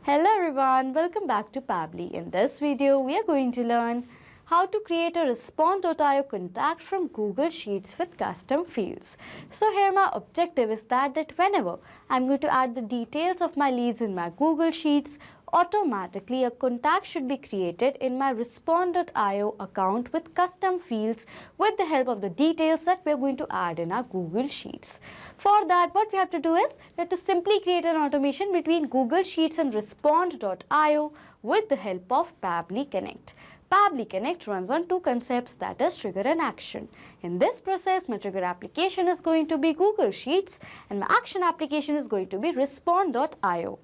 Hello everyone, welcome back to Pabbly. In this video, we are going to learn how to create a Respondio contact from Google Sheets with custom fields. So here my objective is that whenever I'm going to add the details of my leads in my Google Sheets, automatically a contact should be created in my Respondio account with custom fields with the help of the details that we're going to add in our Google Sheets. For that, what we have to do is we have to simply create an automation between Google Sheets and Respondio with the help of Pabbly Connect. Pabbly Connect runs on two concepts, that is trigger and action. In this process, my trigger application is going to be Google Sheets and my action application is going to be Respondio.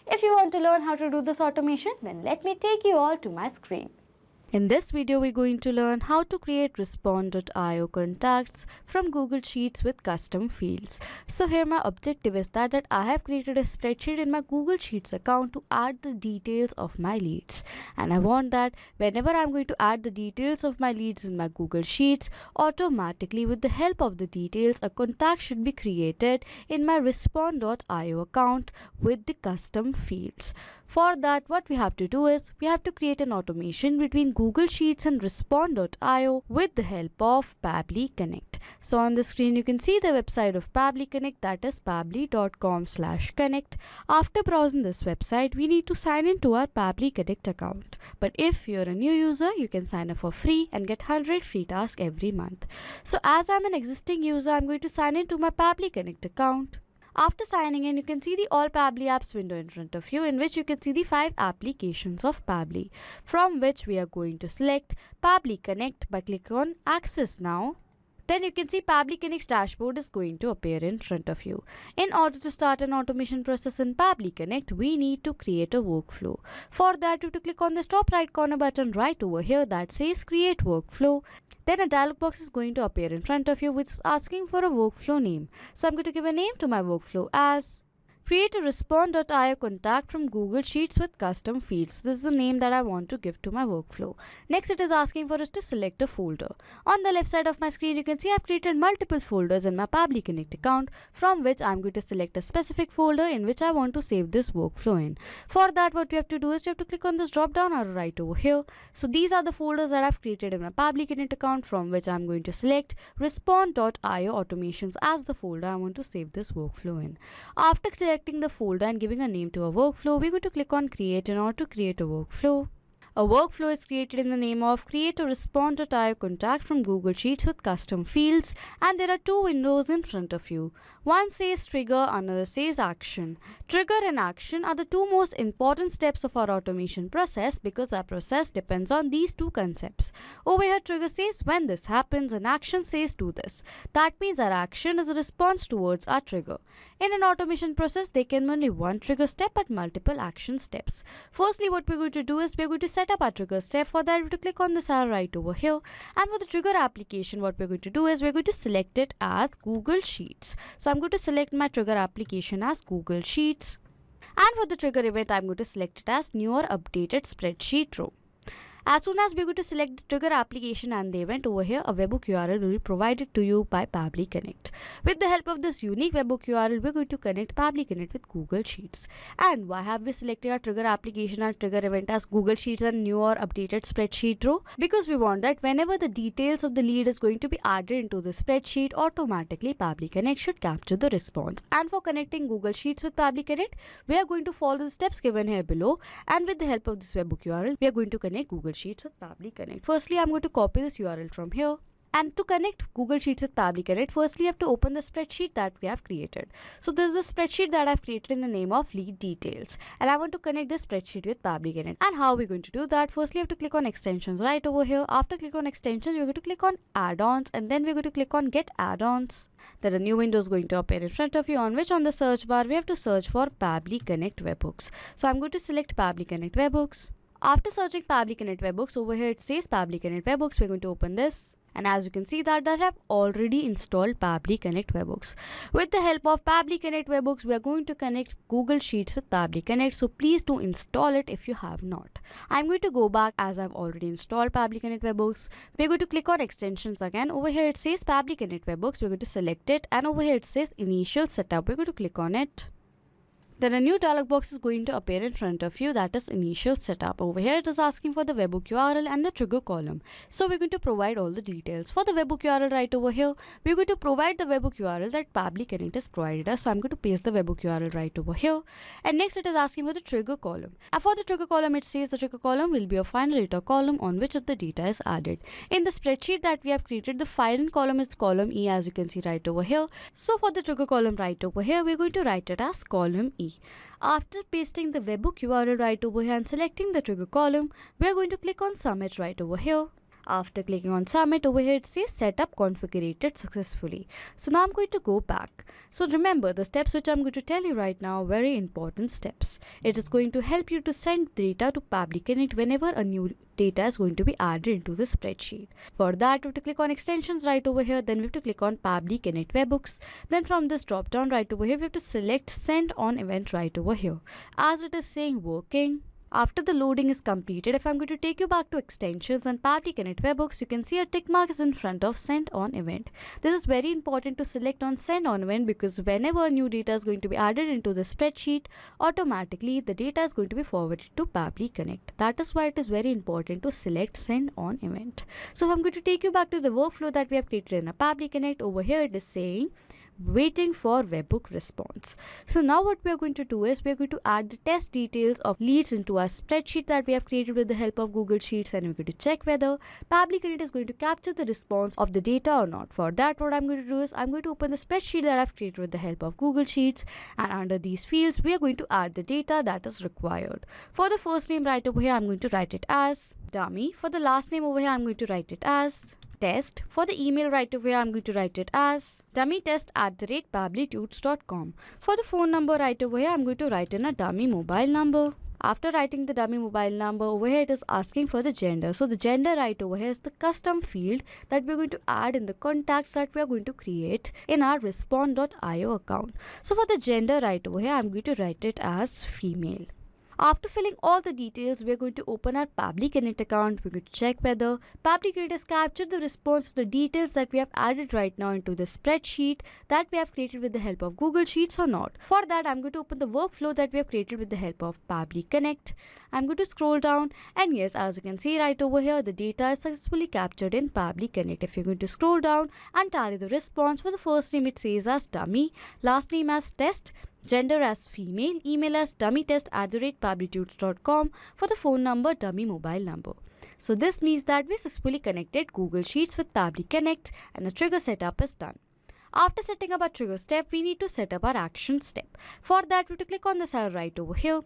If you want to learn how to do this automation, then let me take you all to my screen. In this video, we're going to learn how to create Respondio contacts from Google Sheets with custom fields. So here my objective is that I have created a spreadsheet in my Google Sheets account to add the details of my leads. And I want that whenever I'm going to add the details of my leads in my Google Sheets, automatically with the help of the details, a contact should be created in my Respondio account with the custom fields. For that, what we have to do is we have to create an automation between Google Sheets and Respondio with the help of Pabbly Connect. So on the screen, you can see the website of Pabbly Connect, that is pabbly.com/connect. After browsing this website, we need to sign in to our Pabbly Connect account. But if you're a new user, you can sign up for free and get 100 free tasks every month. So as I'm an existing user, I'm going to sign in to my Pabbly Connect account. After signing in, you can see the All Pabbly Apps window in front of you, in which you can see the 5 applications of Pabbly, from which we are going to select Pabbly Connect by clicking on Access Now. Then you can see Pabbly Connect's dashboard is going to appear in front of you. In order to start an automation process in Pabbly Connect, we need to create a workflow. For that, you have to click on the top right corner button right over here that says Create Workflow. Then a dialog box is going to appear in front of you which is asking for a workflow name. So I'm going to give a name to my workflow as Create a Respondio contact from Google Sheets with custom fields. So this is the name that I want to give to my workflow. Next, it is asking for us to select a folder. On the left side of my screen, you can see I've created multiple folders in my Pabbly Connect account, from which I'm going to select a specific folder in which I want to save this workflow in. For that, what we have to do is we have to click on this drop down arrow right over here. So these are the folders that I've created in my Pabbly Connect account, from which I'm going to select Respondio automations as the folder I want to save this workflow in. After selecting the folder and giving a name to a workflow, we're going to click on Create in order to create a workflow. A workflow is created in the name of Create a Respondio contact from Google Sheets with custom fields, and there are two windows in front of you. One says Trigger, another says Action. Trigger and Action are the two most important steps of our automation process because our process depends on these two concepts. Over here, Trigger says when this happens and Action says do this. That means our action is a response towards our trigger. In an automation process, there can be only one trigger step but multiple action steps. Firstly, what we're going to do is we're going to set up our trigger step. For that, we have to click on this arrow right over here. And for the trigger application, what we're going to do is we're going to select it as Google Sheets. So I'm going to select my trigger application as Google Sheets. And for the trigger event, I'm going to select it as New or Updated Spreadsheet Row. As soon as we're going to select the trigger application and the event over here, a webbook URL will be provided to you by Pabbly Connect. With the help of this unique webbook URL, we're going to connect Pabbly Connect with Google Sheets. And why have we selected our trigger application and trigger event as Google Sheets and New or Updated Spreadsheet Row? Because we want that whenever the details of the lead is going to be added into the spreadsheet, automatically Pabbly Connect should capture the response. And for connecting Google Sheets with Pabbly Connect, we are going to follow the steps given here below. And with the help of this webbook URL, we are going to connect Google Sheets with Pabbly Connect. Firstly, I'm going to copy this URL from here. And to connect Google Sheets with Pabbly Connect, firstly, you have to open the spreadsheet that we have created. So this is the spreadsheet that I've created in the name of Lead Details. And I want to connect this spreadsheet with Pabbly Connect. And how are we going to do that? Firstly, you have to click on Extensions right over here. After click on Extensions, we're going to click on Add-ons. And then we're going to click on Get Add-ons. Then a new window is going to appear in front of you, on which on the search bar, we have to search for Pabbly Connect Webhooks. So I'm going to select Pabbly Connect Webhooks. After searching Pabbly Connect Webhooks, over here it says Pabbly Connect Webhooks. We're going to open this. And as you can see that I have already installed Pabbly Connect Webhooks. With the help of Pabbly Connect Webhooks, we are going to connect Google Sheets with Pabbly Connect. So please do install it if you have not. I'm going to go back as I've already installed Pabbly Connect Webhooks. We're going to click on Extensions again. Over here it says Pabbly Connect Webhooks. We're going to select it. And over here it says Initial Setup. We're going to click on it. Then a new dialog box is going to appear in front of you, that is initial setup. Over here it is asking for the webbook URL and the trigger column. So we're going to provide all the details. For the webbook URL right over here, we're going to provide the webbook URL that Pabbly Connect has provided us. So I'm going to paste the webbook URL right over here. And next it is asking for the trigger column. And for the trigger column, it says the trigger column will be a final data column on which of the data is added. In the spreadsheet that we have created, the final column is column E, as you can see right over here. So for the trigger column right over here, we're going to write it as column E. After pasting the webbook URL right over here and selecting the trigger column, we are going to click on submit right over here. After clicking on submit over here, it says setup configured successfully. So now I'm going to go back. So remember, the steps which I'm going to tell you right now are very important steps. It is going to help you to send data to Pabbly Connect whenever a new data is going to be added into the spreadsheet. For that, we have to click on extensions right over here. Then we have to click on Pabbly Connect Webbooks. Then from this drop down right over here, we have to select send on event right over here. As it is saying working. After the loading is completed, if I'm going to take you back to extensions and Pabbly Connect Webbooks, you can see a tick mark is in front of send on event. This is very important to select on send on event because whenever new data is going to be added into the spreadsheet, automatically the data is going to be forwarded to Pabbly Connect. That is why it is very important to select send on event. So if I'm going to take you back to the workflow that we have created in a Pabbly Connect, over here it is saying waiting for webbook response. So now what we are going to do is we are going to add the test details of leads into our spreadsheet that we have created with the help of Google Sheets, and we're going to check whether Pabbly Connect is going to capture the response of the data or not. For that, what I'm going to do is I'm going to open the spreadsheet that I've created with the help of Google Sheets, and under these fields we are going to add the data that is required. For the first name right over here, I'm going to write it as dummy. For the last name over here, I'm going to write it as test. For the email right over here, I'm going to write it as dummytest@pabblytuts.com. For the phone number right over here, I'm going to write in a dummy mobile number. After writing the dummy mobile number, over here it is asking for the gender. So the gender right over here is the custom field that we're going to add in the contacts that we are going to create in our respond.io account. So for the gender right over here, I'm going to write it as female. After filling all the details, we are going to open our Pabbly Connect account. We're going to check whether Pabbly Connect has captured the response of the details that we have added right now into the spreadsheet that we have created with the help of Google Sheets or not. For that, I'm going to open the workflow that we have created with the help of Pabbly Connect. I'm going to scroll down, and yes, as you can see right over here, the data is successfully captured in Pabbly Connect. If you're going to scroll down and tally the response, for the first name it says as dummy, last name as test, gender as female, email as dummytest@pabblytuts.com, for the phone number dummy mobile number. So this means that we successfully connected Google Sheets with Pabbly Connect and the trigger setup is done. After setting up our trigger step, we need to set up our action step. For that, we have to click on this arrow right over here.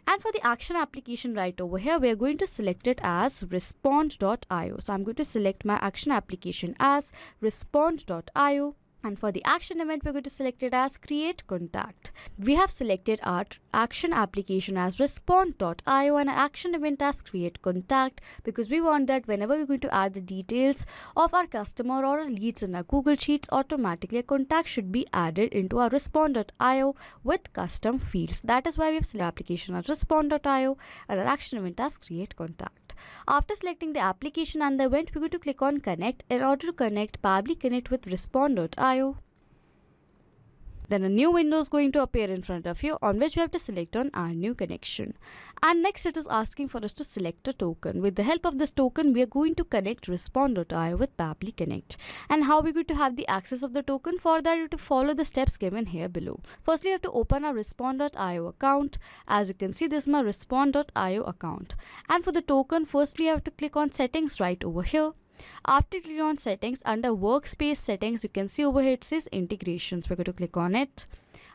And for the action application right over here, we are going to select it as respond.io. So I'm going to select my action application as respond.io. And for the action event, we're going to select it as create contact. We have selected our action application as respond.io and our action event as create contact because we want that whenever we're going to add the details of our customer or our leads in our Google Sheets, automatically a contact should be added into our respond.io with custom fields. That is why we have selected application as respond.io and our action event as create contact. After selecting the application and the event, we're going to click on connect in order to connect Pabbly Connect with respond.io. Then a new window is going to appear in front of you on which we have to select on our new connection. And next it is asking for us to select a token. With the help of this token, we are going to connect respond.io with Pabbly Connect. And how we're going to have the access of the token? For that, you have to follow the steps given here below. Firstly, you have to open our respond.io account. As you can see, this is my respond.io account. And for the token, firstly, you have to click on settings right over here. After clicking on settings, under workspace settings, you can see over here it says integrations. We're going to click on it.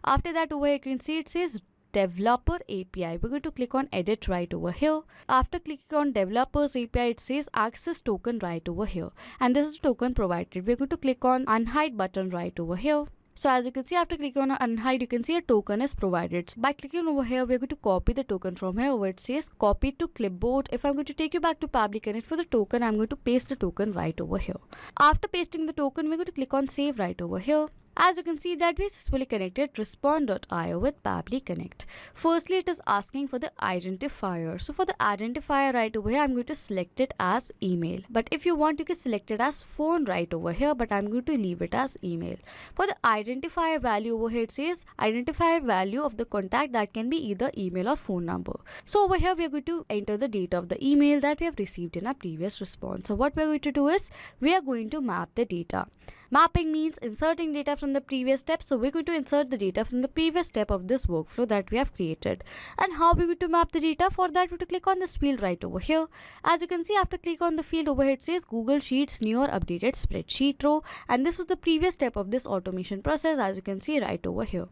After that, over here you can see it says developer API. We're going to click on edit right over here. After clicking on developers API, it says access token right over here. And this is the token provided. We're going to click on unhide button right over here. So as you can see, after clicking on unhide, you can see a token is provided. So by clicking over here, we're going to copy the token from here where it says copy to clipboard. If I'm going to take you back to Pabbly Connect for the token, I'm going to paste the token right over here. After pasting the token, we're going to click on save right over here. As you can see that we successfully connected Respondio with Pabbly Connect. Firstly, it is asking for the identifier. So for the identifier right over here, I'm going to select it as email. But if you want, you can select it as phone right over here, but I'm going to leave it as email. For the identifier value over here, it says identifier value of the contact that can be either email or phone number. So over here, we are going to enter the data of the email that we have received in our previous response. So what we are going to do is, we are going to map the data. Mapping means inserting data from the previous step. So we're going to insert the data from the previous step of this workflow that we have created. And how we're going to map the data? For that, we have to click on this field right over here. As you can see, after click on the field over here, it says Google Sheets new or updated spreadsheet row. And this was the previous step of this automation process, as you can see right over here.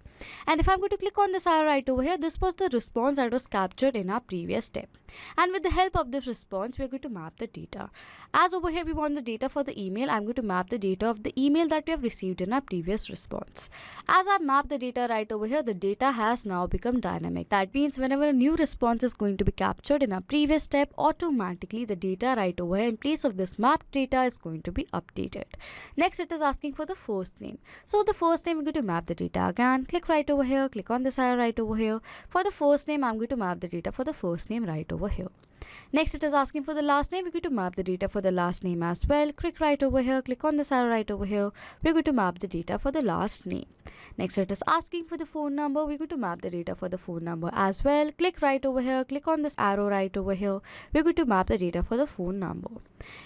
And if I'm going to click on this arrow right over here, this was the response that was captured in our previous step. And with the help of this response, we're going to map the data. As over here, we want the data for the email. I'm going to map the data of the email that we have received in our previous response. As I mapped the data right over here, the data has now become dynamic. That means whenever a new response is going to be captured in our previous step, automatically the data right over here in place of this mapped data is going to be updated. Next, it is asking for the first name. So the first name, we're going to map the data again. Click right over here, click on this arrow right over here. For the first name, I'm going to map the data for the first name right over here. Next, it is asking for the last name. We're going to map the data for the last name as well. Click right over here, click on this arrow right over here. We're going to map the data for the last name. Next, it is asking for the phone number. We're going to map the data for the phone number as well. Click right over here, click on this arrow right over here. We're going to map the data for the phone number.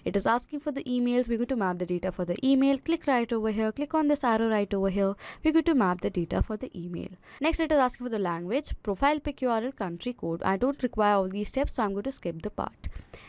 It is asking for the emails. We're going to map the data for the email. Click right over here, click on this arrow right over here. We're going to map the data for the email. Next, it is asking for the language, profile pic URL, country code. I don't require all these steps, so I'm going to skip the part.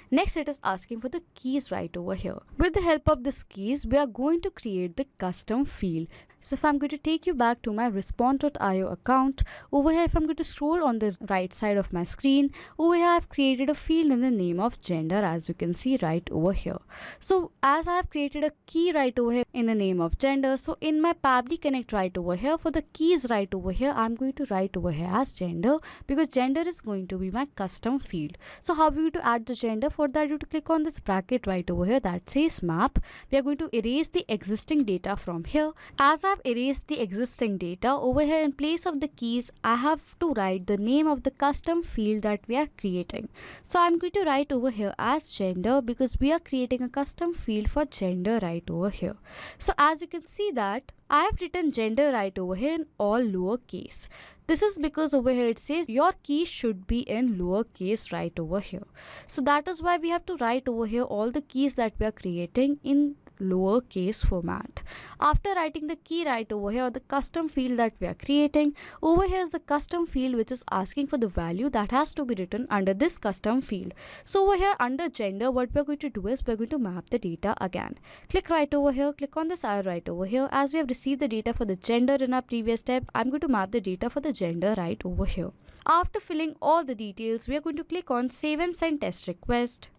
Next, it is asking for the keys right over here. With the help of these keys, we are going to create the custom field. So if I'm going to take you back to my Respondio account, over here if I'm going to scroll on the right side of my screen, over here I've created a field in the name of gender, as you can see right over here. So as I have created a key right over here in the name of gender, so in my Pabbly Connect right over here, for the keys right over here, I'm going to write over here as gender, because gender is going to be my custom field. So how are we going to add the gender? For that, you have to click on this bracket right over here that says map. We are going to erase the existing data from here. As I've erased the existing data, over here in place of the keys, I have to write the name of the custom field that we are creating. So I'm going to write over here as gender, because we are creating a custom field for gender right over here. So as you can see that I have written gender right over here in all lowercase. This is because over here it says your key should be in lowercase right over here. So that is why we have to write over here all the keys that we are creating in lowercase format. After writing the key right over here, the custom field that we are creating, over here is the custom field which is asking for the value that has to be written under this custom field. So over here under gender, what we are going to do is we are going to map the data again. Click right over here, click on this arrow right over here. As we have received the data for the gender in our previous step, I'm going to map the data for the gender right over here. After filling all the details, we are going to click on save and send test request.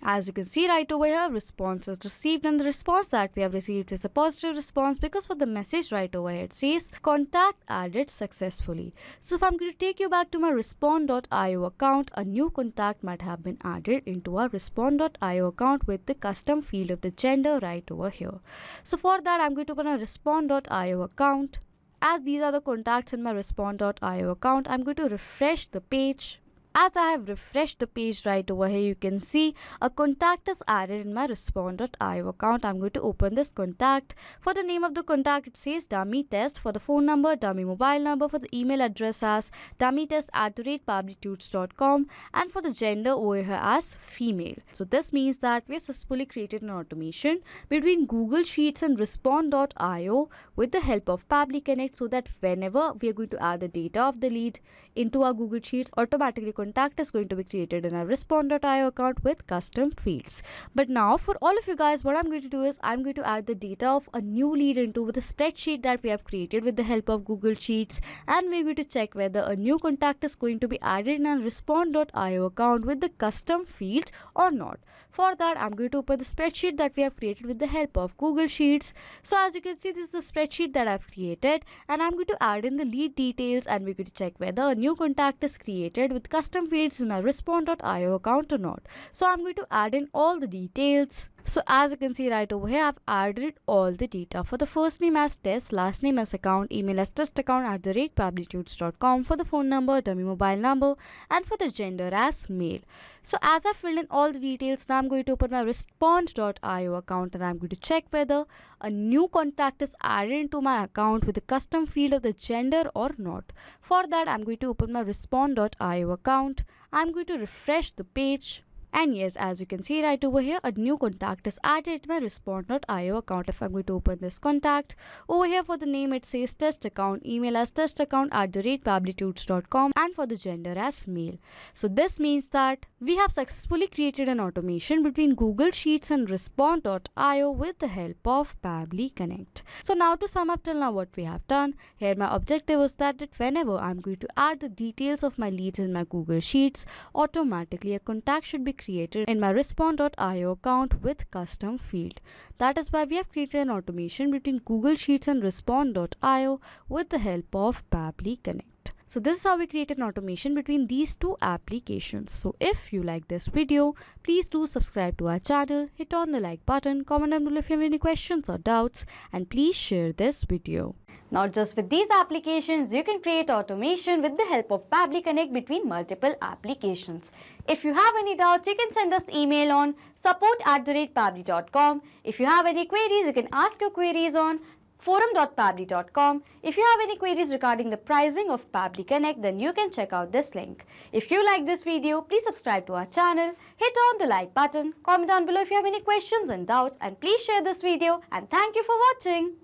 As you can see right over here, response is received, and the response that we have received is a positive response, because for the message right over here it says contact added successfully. So if I'm going to take you back to my Respondio account, a new contact might have been added into our Respondio account with the custom field of the gender right over here. So for that, I'm going to open a Respondio account. As these are the contacts in my Respondio account, I'm going to refresh the page. As I have refreshed the page right over here, you can see a contact is added in my Respondio account. I'm going to open this contact. For the name of the contact, it says dummy test. For the phone number, dummy mobile number. For the email address as dummytest@pabblytuts.com, and for the gender over here as female. So this means that we have successfully created an automation between Google Sheets and Respondio with the help of Pabbly Connect, so that whenever we are going to add the data of the lead into our Google Sheets, automatically contact is going to be created in our Respondio account with custom fields. But now for all of you guys, what I'm going to do is I'm going to add the data of a new lead into the spreadsheet that we have created with the help of Google Sheets, and we're going to check whether a new contact is going to be added in our Respondio account with the custom field or not. For that, I'm going to open the spreadsheet that we have created with the help of Google Sheets. So as you can see, this is the spreadsheet that I've created, and I'm going to add in the lead details, and we're going to check whether a new contact is created with custom fields in our Respondio account or not. So I'm going to add in all the details. So as you can see right over here, I've added all the data. For the first name as test, last name as account, email as testaccount@pabblytudes.com, for the phone number, dummy mobile number, and for the gender as male. So as I filled in all the details, now I'm going to open my respond.io account and I'm going to check whether a new contact is added into my account with a custom field of the gender or not. For that, I'm going to open my respond.io account. I'm going to refresh the page. And yes, as you can see right over here, a new contact is added to my respond.io account. If I'm going to open this contact, over here for the name it says test account, email as testaccount@pabblytudes.com, and for the gender as male. So this means that we have successfully created an automation between Google Sheets and respond.io with the help of Pabbly Connect. So now to sum up till now what we have done, here my objective was that whenever I'm going to add the details of my leads in my Google Sheets, automatically a contact should be created in my respond.io account with custom field. That is why we have created an automation between Google Sheets and respond.io with the help of Pabbly Connect. So this is how we create an automation between these two applications. So if you like this video, please do subscribe to our channel, hit on the like button, comment down below if you have any questions or doubts, and please share this video. Not just with these applications, you can create automation with the help of Pabbly Connect between multiple applications. If you have any doubts, you can send us email on support@pabbly.com. If you have any queries, you can ask your queries on forum.pabbly.com. If you have any queries regarding the pricing of Pabbly Connect, then you can check out this link. If you like this video, please subscribe to our channel, hit on the like button, comment down below if you have any questions and doubts, and please share this video, and thank you for watching.